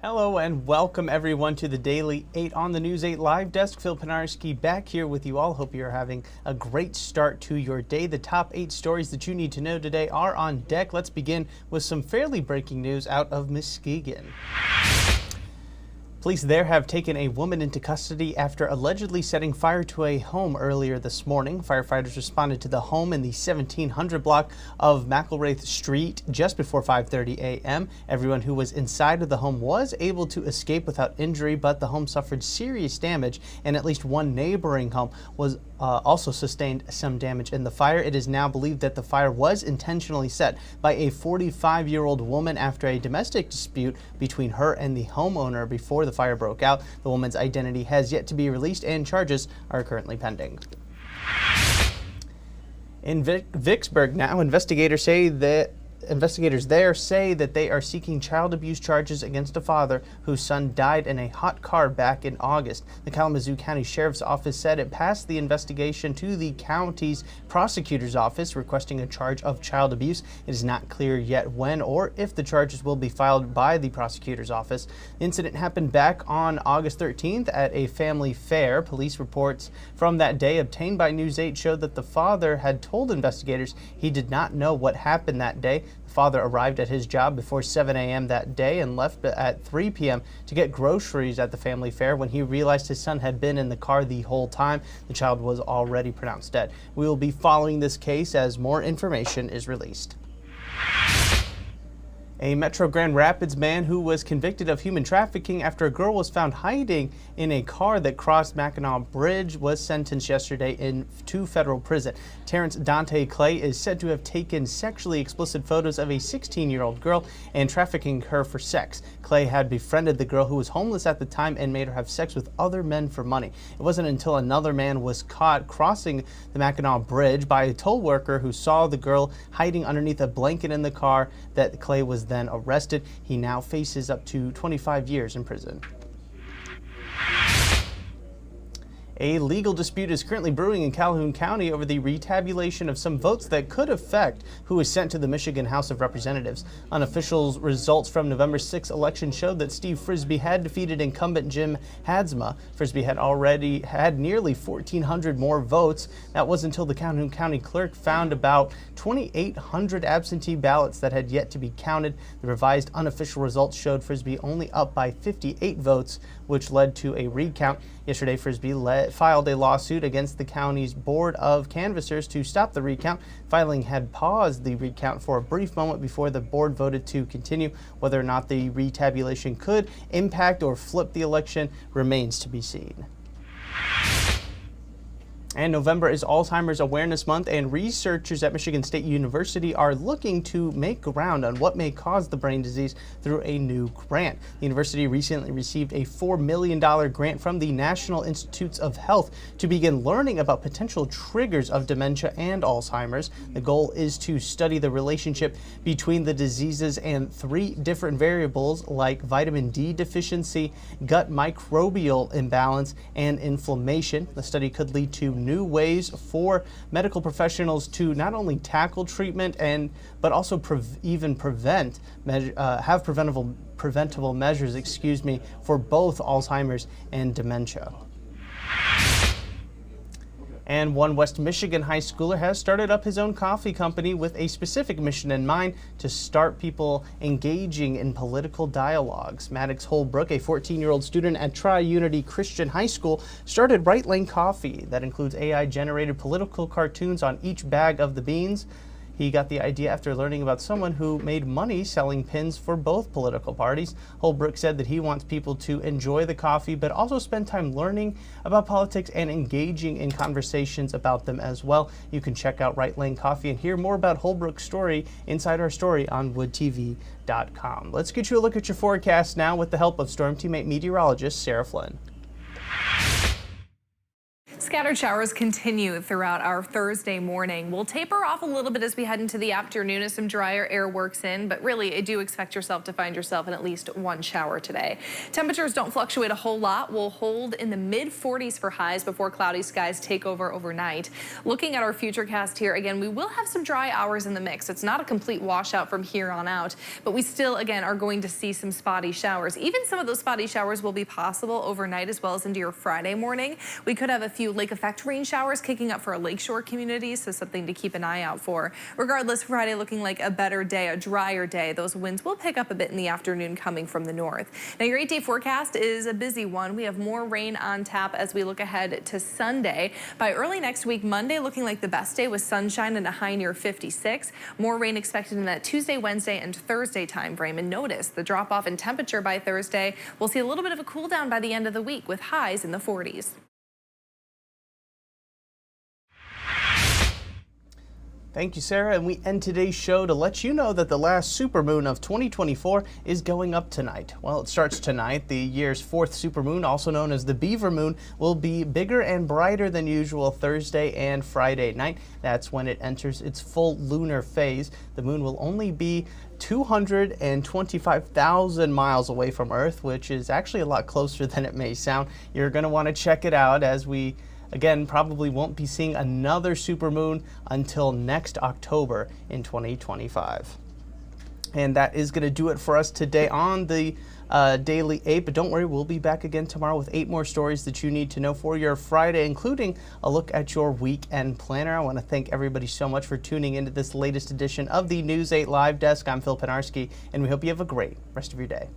Hello and welcome everyone to the Daily 8 on the News 8 Live Desk. Phil Penarski back here with you all. Hope you're having a great start to your day. The top 8 stories that you need to know today are on deck. Let's begin with some fairly breaking news out of Muskegon. Police there have taken a woman into custody after allegedly setting fire to a home earlier this morning. Firefighters responded to the home in the 1700 block of McElwraith Street just before 5:30 a.m. Everyone who was inside of the home was able to escape without injury, but the home suffered serious damage, and at least one neighboring home was also sustained some damage in the fire. It is now believed that the fire was intentionally set by a 45-year-old woman after a domestic dispute between her and the homeowner before the fire broke out. The woman's identity has yet to be released and charges are currently pending. In Vicksburg now, investigators there say that they are seeking child abuse charges against a father whose son died in a hot car back in August. The Kalamazoo County Sheriff's Office said it passed the investigation to the county's prosecutor's office requesting a charge of child abuse. It is not clear yet when or if the charges will be filed by the prosecutor's office. The incident happened back on August 13th at a family fair. Police reports from that day obtained by News 8 showed that the father had told investigators he did not know what happened that day. The father arrived at his job before 7 a.m. that day and left at 3 p.m. to get groceries at the family fair. When he realized his son had been in the car the whole time, the child was already pronounced dead. We will be following this case as more information is released. A Metro Grand Rapids man who was convicted of human trafficking after a girl was found hiding in a car that crossed Mackinac Bridge was sentenced yesterday to federal prison. Terrence Dante Clay is said to have taken sexually explicit photos of a 16-year-old girl and trafficking her for sex. Clay had befriended the girl who was homeless at the time and made her have sex with other men for money. It wasn't until another man was caught crossing the Mackinac Bridge by a toll worker who saw the girl hiding underneath a blanket in the car that Clay was then arrested. He now faces up to 25 years in prison. A legal dispute is currently brewing in Calhoun County over the retabulation of some votes that could affect who is sent to the Michigan House of Representatives. Unofficial results from November 6 election showed that Steve Frisbee had defeated incumbent Jim Hadsma. Frisbee had already had nearly 1,400 more votes. That was until the Calhoun County clerk found about 2,800 absentee ballots that had yet to be counted. The revised unofficial results showed Frisbee only up by 58 votes, which led to a recount. Yesterday, Frisbee filed a lawsuit against the county's Board of Canvassers to stop the recount. Filing had paused the recount for a brief moment before the board voted to continue. Whether or not the retabulation could impact or flip the election remains to be seen. And November is Alzheimer's Awareness Month, and researchers at Michigan State University are looking to make ground on what may cause the brain disease through a new grant. The university recently received a $4 million grant from the National Institutes of Health to begin learning about potential triggers of dementia and Alzheimer's. The goal is to study the relationship between the diseases and 3 different variables like vitamin D deficiency, gut microbial imbalance, and inflammation. The study could lead to new ways for medical professionals to not only tackle treatment but also have preventable measures, for both Alzheimer's and dementia. And one West Michigan high schooler has started up his own coffee company with a specific mission in mind: to start people engaging in political dialogues. Maddox Holbrook, a 14-year-old student at Tri-Unity Christian High School, started Right Lane Coffee. That includes AI-generated political cartoons on each bag of the beans. He got the idea after learning about someone who made money selling pins for both political parties. Holbrook said that he wants people to enjoy the coffee, but also spend time learning about politics and engaging in conversations about them as well. You can check out Right Lane Coffee and hear more about Holbrook's story inside our story on woodtv.com. Let's get you a look at your forecast now with the help of Storm Teammate meteorologist Sarah Flynn. Scattered showers continue throughout our Thursday morning. We'll taper off a little bit as we head into the afternoon as some drier air works in, but really I do expect yourself to find yourself in at least one shower today. Temperatures don't fluctuate a whole lot. We'll hold in the mid-40s for highs before cloudy skies take over overnight. Looking at our futurecast here, again, we will have some dry hours in the mix. It's not a complete washout from here on out, but we still, again, are going to see some spotty showers. Even some of those spotty showers will be possible overnight as well as into your Friday morning. We could have a few lake effect rain showers kicking up for our lakeshore communities, so something to keep an eye out for. Regardless, Friday looking like a better day, a drier day. Those winds will pick up a bit in the afternoon coming from the north. Now, your 8-day forecast is a busy one. We have more rain on tap as we look ahead to Sunday. By early next week, Monday looking like the best day with sunshine and a high near 56. More rain expected in that Tuesday, Wednesday, and Thursday time frame. And notice the drop off in temperature by Thursday. We'll see a little bit of a cool down by the end of the week with highs in the 40s. Thank you, Sarah. And we end today's show to let you know that the last supermoon of 2024 is going up tonight. Well, it starts tonight. The year's fourth supermoon, also known as the Beaver Moon, will be bigger and brighter than usual Thursday and Friday night. That's when it enters its full lunar phase. The moon will only be 225,000 miles away from Earth, which is actually a lot closer than it may sound. You're going to want to check it out as we again, probably won't be seeing another supermoon until next October in 2025. And that is going to do it for us today on the Daily 8. But don't worry, we'll be back again tomorrow with 8 more stories that you need to know for your Friday, including a look at your weekend planner. I want to thank everybody so much for tuning into this latest edition of the News 8 Live Desk. I'm Phil Penarski, and we hope you have a great rest of your day.